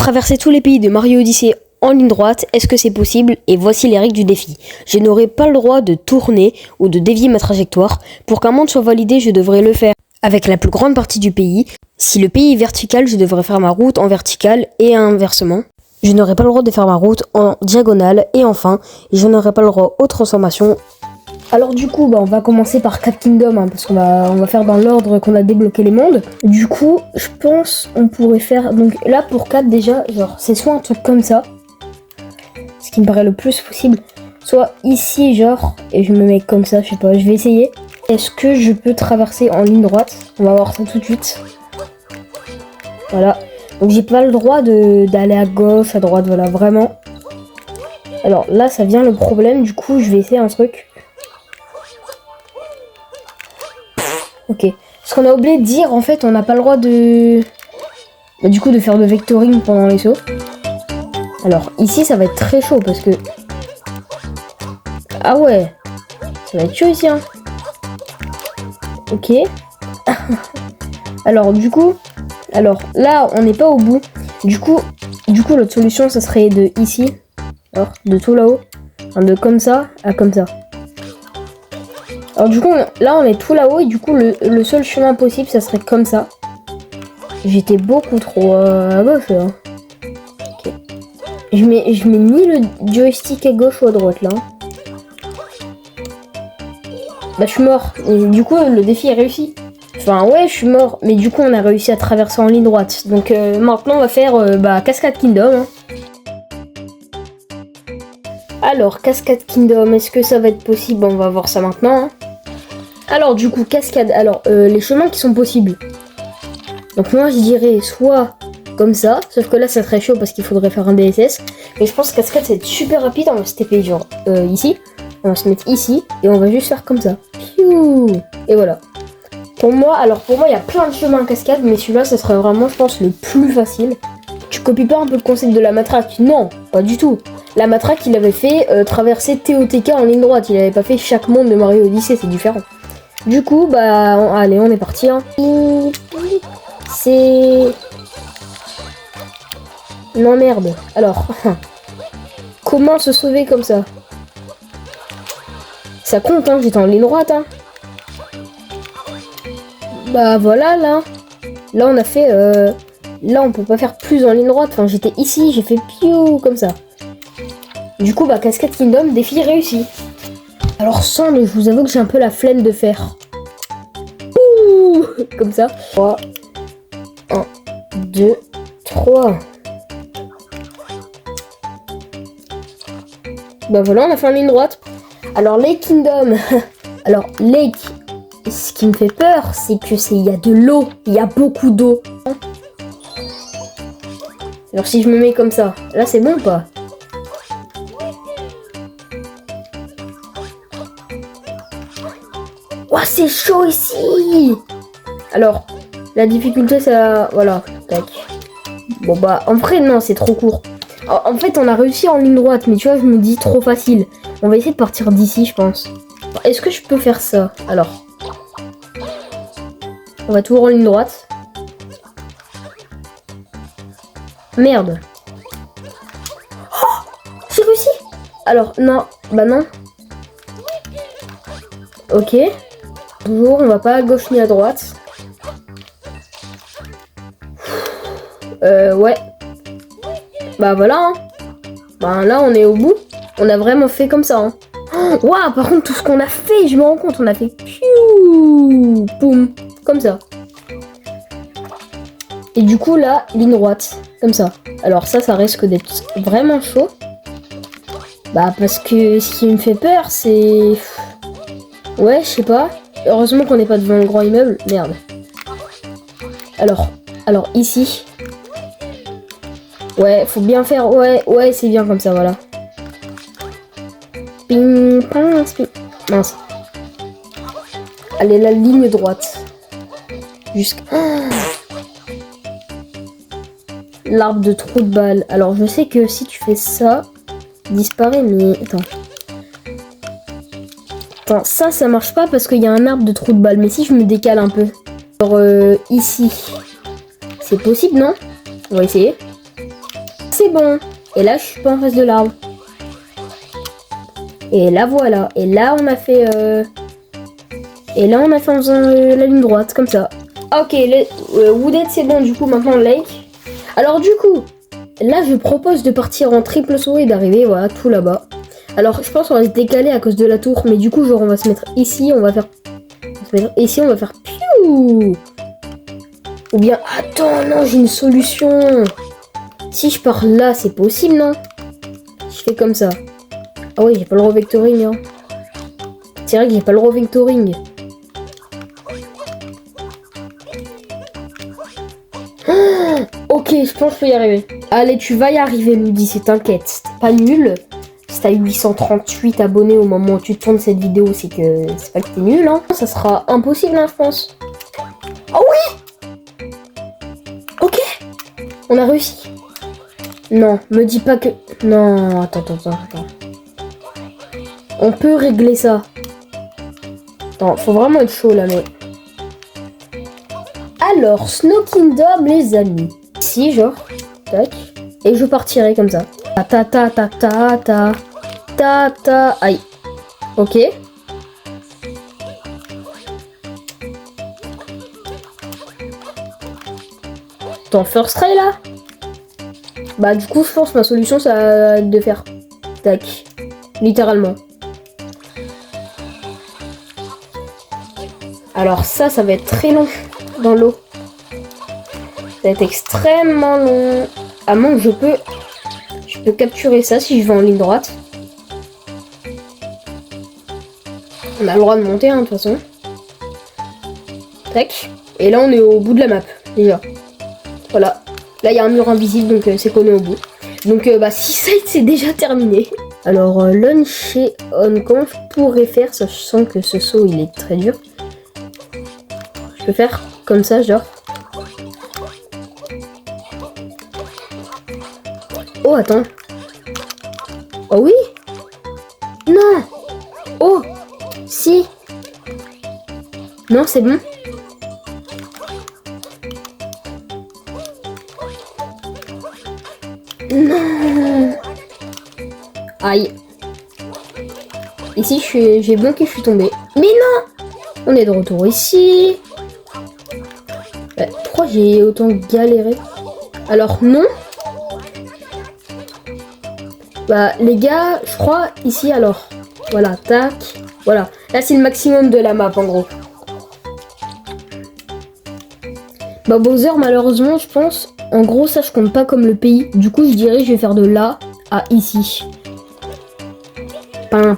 Traverser tous les pays de Mario Odyssey en ligne droite, est-ce que c'est possible? Et voici les règles du défi. Je n'aurai pas le droit de tourner ou de dévier ma trajectoire. Pour qu'un monde soit validé, je devrais le faire avec la plus grande partie du pays. Si le pays est vertical, je devrais faire ma route en verticale et inversement. Je n'aurai pas le droit de faire ma route en diagonale et enfin, je n'aurai pas le droit aux transformations. Alors du coup, on va commencer par 4 Kingdoms, parce qu'on va faire dans l'ordre qu'on a débloqué les mondes. Du coup, je pense on pourrait faire... Donc là, pour 4 déjà, genre, c'est soit un truc comme ça, ce qui me paraît le plus possible, soit ici, genre, et je me mets comme ça, je sais pas, je vais essayer. Est-ce que je peux traverser en ligne droite? On va voir ça tout de suite. Voilà. Donc j'ai pas le droit d'aller à gauche, à droite, voilà, vraiment. Alors là, ça vient le problème, du coup, je vais essayer un truc. Ok. Ce qu'on a oublié de dire, en fait, on n'a pas le droit de... du coup, de faire de vectoring pendant les sauts. Alors, ici, ça va être très chaud, parce que... Ah ouais. Ça va être chaud ici, hein. Ok. Alors, du coup... Alors, là, on n'est pas au bout. Du coup, l'autre solution, ça serait de ici. Alors, de tout là-haut. Enfin, de comme ça à comme ça. Alors du coup, là on est tout là-haut et du coup le seul chemin possible, ça serait comme ça. J'étais beaucoup trop à gauche là. Okay. Je mets ni le joystick à gauche ou à droite là. Bah je suis mort. Et du coup le défi est réussi. Enfin ouais, je suis mort. Mais du coup on a réussi à traverser en ligne droite. Donc maintenant on va faire Cascade Kingdom. Hein. Alors Cascade Kingdom, est-ce que ça va être possible? On va voir ça maintenant. Hein. Alors du coup, cascade, alors les chemins qui sont possibles. Donc moi je dirais soit comme ça, sauf que là ça serait chaud parce qu'il faudrait faire un DSS. Mais je pense que cascade ça va être super rapide, on va se taper genre ici. On va se mettre ici et on va juste faire comme ça. Piou. Et voilà. Pour moi il y a plein de chemins en cascade, mais celui-là ça serait vraiment je pense le plus facile. Tu copies pas un peu le concept de la matraque? Non, pas du tout. La matraque il avait fait traverser TOTK en ligne droite, il avait pas fait chaque monde de Mario Odyssey, c'est différent. Du coup, allez, on est parti. Hein. C'est... Non, merde. Alors, comment se sauver comme ça? Ça compte, hein, j'étais en ligne droite. Hein. Bah voilà, là. Là, on a fait... Là, on peut pas faire plus en ligne droite. Enfin, j'étais ici, j'ai fait piou, comme ça. Du coup, Cascade Kingdom, défi réussi. Alors sans, mais je vous avoue que j'ai un peu la flemme de faire. Ouh, comme ça. 3, 1, 2, 3. Bah voilà, on a fait en ligne droite. Alors Lake Kingdom. Alors Lake, ce qui me fait peur, c'est que il y a de l'eau. Il y a beaucoup d'eau. Alors si je me mets comme ça, là c'est bon ou pas? Oh, c'est chaud ici! Alors, la difficulté, ça... Voilà, tac. Bon, en vrai, non, c'est trop court. En fait, on a réussi en ligne droite, mais tu vois, je me dis trop facile. On va essayer de partir d'ici, je pense. Est-ce que je peux faire ça? Alors. On va toujours en ligne droite. Merde. Oh! J'ai réussi! Alors, non. Bah non. Ok. Toujours, on va pas à gauche ni à droite. Ouais. Bah voilà. Hein. Là, on est au bout. On a vraiment fait comme ça. Hein. Waouh, par contre, tout ce qu'on a fait, je me rends compte, on a fait piou, poum, comme ça. Et du coup, là, ligne droite, comme ça. Alors ça risque d'être vraiment chaud. Parce que ce qui me fait peur, c'est... Ouais, je sais pas. Heureusement qu'on n'est pas devant le grand immeuble. Merde. Alors ici. Ouais, faut bien faire. Ouais, c'est bien comme ça, voilà. Ping, pince, ping. Mince. Allez, la ligne droite. Jusqu'à... L'arbre de trou de balle. Alors, je sais que si tu fais ça, il disparaît, mais... Attends, ça marche pas parce qu'il y a un arbre de trou de balle. Mais si je me décale un peu. Alors, ici. C'est possible, non? On va essayer. c'est bon. Et là, je suis pas en face de l'arbre. Et là, voilà. Et là, on a fait... Et là, on a fait en faisant la ligne droite, comme ça. Ok, Wooded, c'est bon. Du coup, maintenant, Lake. Alors, du coup, là, je propose de partir en triple saut et d'arriver, voilà, tout là-bas. Alors, je pense qu'on va se décaler à cause de la tour. Mais du coup, genre, on va se mettre ici. On va faire... Ici, on va faire... Piou. Ou bien... Attends, non, j'ai une solution. Si je pars là, c'est possible, non? Je fais comme ça. Ah oui, j'ai pas le revectoring, hein. C'est vrai que j'ai pas le revectoring. Ok, je pense que je peux y arriver. Allez, tu vas y arriver, Moody, c'est t'inquiète. C'est pas nul. Si t'as 838 abonnés au moment où tu tournes cette vidéo, c'est que c'est pas que t'es nul, hein. Ça sera impossible, hein, je pense. Oh oui! Ok! On a réussi. Non, me dis pas que... Non, attends. On peut régler ça. Attends, faut vraiment être chaud, là, mais... Alors, Snow Kingdom, les amis. Ici, genre, tac. Et je partirai comme ça. Ta. Aïe. Ok. Attends, first try, là? Bah, du coup, je pense que ma solution, ça va être de faire... Tac. Littéralement. Alors ça va être très long dans l'eau. Ça va être extrêmement long. À moins que je peux capturer ça si je vais en ligne droite. On a le droit de monter, hein, de toute façon. Tac. Et là, on est au bout de la map, déjà. Voilà. Là, il y a un mur invisible, donc c'est qu'on est au bout. Donc, bah, Seaside, c'est déjà terminé. Alors, launch et on, comment je pourrais faire, sachant que ce saut, il est très dur. Je peux faire comme ça, genre. Oh, attends. Oh oui? Non! Oh! Si! Non, c'est bon. Non! Aïe. Ici, j'ai bloqué, je suis tombée. Mais non! On est de retour ici. Pourquoi j'ai autant galéré? Alors, non. Bah, les gars, je crois, ici, alors. Voilà, tac. Voilà. Là, c'est le maximum de la map, en gros. Bah, Bowser, malheureusement, je pense... En gros, ça, je compte pas comme le pays. Du coup, je dirais, je vais faire de là à ici. Bah,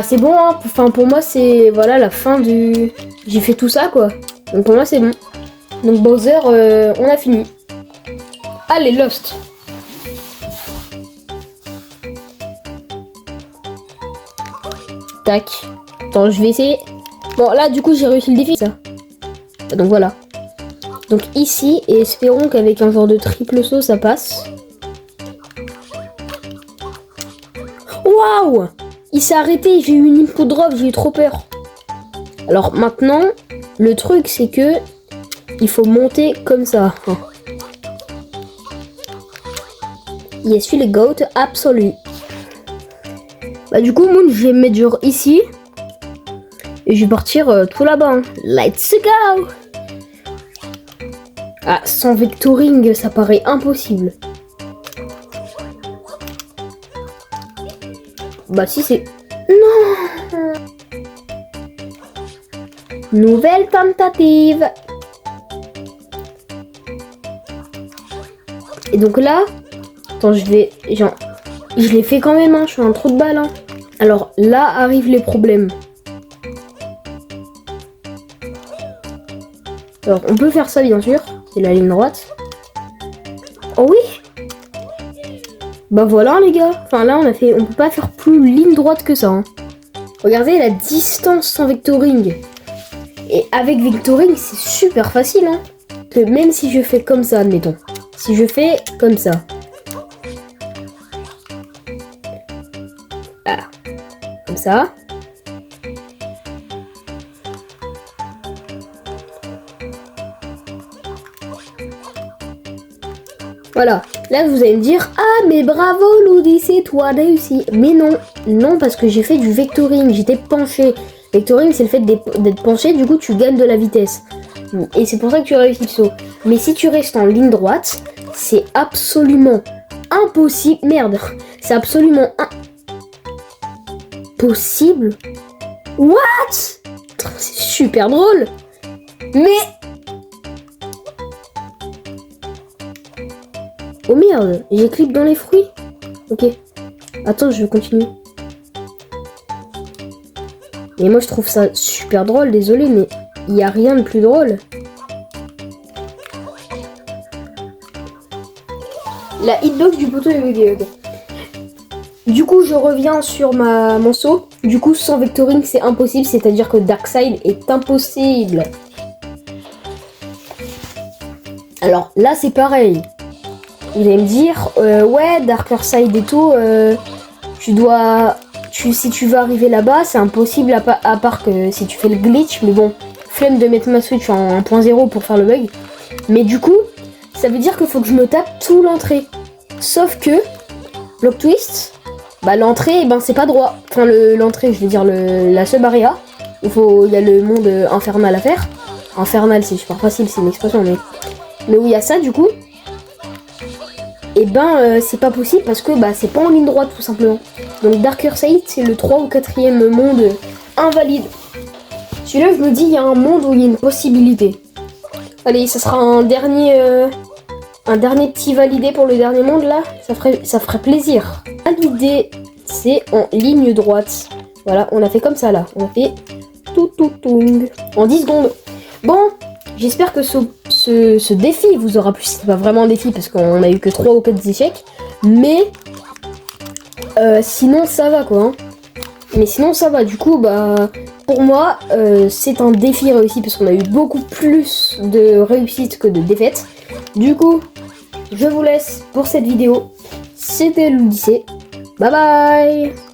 c'est bon, hein. Enfin, pour moi, c'est... Voilà, la fin du... J'ai fait tout ça, quoi. Donc, pour moi, c'est bon. Donc, Bowser, on a fini. Allez, Lost. Tac. Attends, je vais essayer. Bon, là, du coup, j'ai réussi le défi, ça. Donc, voilà. Donc, ici, et espérons qu'avec un genre de triple saut, ça passe. Waouh! Il s'est arrêté, j'ai eu une input drop, j'ai eu trop peur. Alors, maintenant, le truc, c'est que il faut monter comme ça. Je suis le GOAT absolu. Bah du coup, moi, je vais me mettre genre ici. Et je vais partir tout là-bas. Hein. Let's go! Ah, sans vectoring, ça paraît impossible. Bah si c'est... Non! Nouvelle tentative. Et donc là... Attends, je vais... Genre... Je l'ai fait quand même, hein, je suis un trou de balle. Hein. Alors là arrivent les problèmes. Alors on peut faire ça bien sûr, c'est la ligne droite. Oh oui. Bah voilà les gars, enfin là on peut pas faire plus ligne droite que ça. Hein. Regardez la distance sans vectoring. Et avec vectoring c'est super facile. Hein. Que même si je fais comme ça, admettons. Si je fais comme ça. Voilà. Comme ça. Voilà, là vous allez me dire, ah mais bravo l'Odyssée, toi réussi. Mais non, non parce que j'ai fait du vectoring, j'étais penché. Vectoring c'est le fait d'être penché, du coup tu gagnes de la vitesse. Et c'est pour ça que tu réussis le saut. Mais si tu restes en ligne droite, c'est absolument impossible. Merde, c'est absolument impossible. What? C'est super drôle. Mais... oh merde, j'ai cliqué dans les fruits. Ok. Attends, je vais continuer. Et moi je trouve ça super drôle, désolé, mais il n'y a rien de plus drôle. La hitbox du poteau est buggée, ok. Du coup, je reviens sur mon saut. Du coup, sans vectoring, c'est impossible, c'est-à-dire que Darkside est impossible. Alors là, c'est pareil. Vous allez me dire, ouais, Darker Side et tout, si tu veux arriver là-bas, c'est impossible à part que si tu fais le glitch, mais bon, flemme de mettre ma Switch en 1.0 pour faire le bug. Mais du coup, ça veut dire qu'il faut que je me tape tout l'entrée. Sauf que, block twist, bah l'entrée, ben c'est pas droit. Enfin, l'entrée, je veux dire la sub-area, il y a le monde infernal à faire. Infernal, c'est super facile, c'est une expression, mais où il y a ça, du coup. Et ben c'est pas possible parce que bah c'est pas en ligne droite tout simplement. Donc Darker Side c'est le 3 ou 4e monde invalide. Celui-là je me dis il y a un monde où il y a une possibilité. Allez, ça sera un dernier petit validé pour le dernier monde là. Ça ferait plaisir. Validé, c'est en ligne droite. Voilà, on a fait comme ça là. On a fait tout en 10 secondes. Bon, j'espère que ce défi vous aura plu. C'est pas vraiment un défi parce qu'on a eu que 3 ou 4 échecs. Mais sinon ça va quoi. Hein. Mais sinon ça va. Du coup, bah pour moi, c'est un défi réussi parce qu'on a eu beaucoup plus de réussites que de défaites. Du coup, je vous laisse pour cette vidéo. C'était l'Odyssée. Bye bye.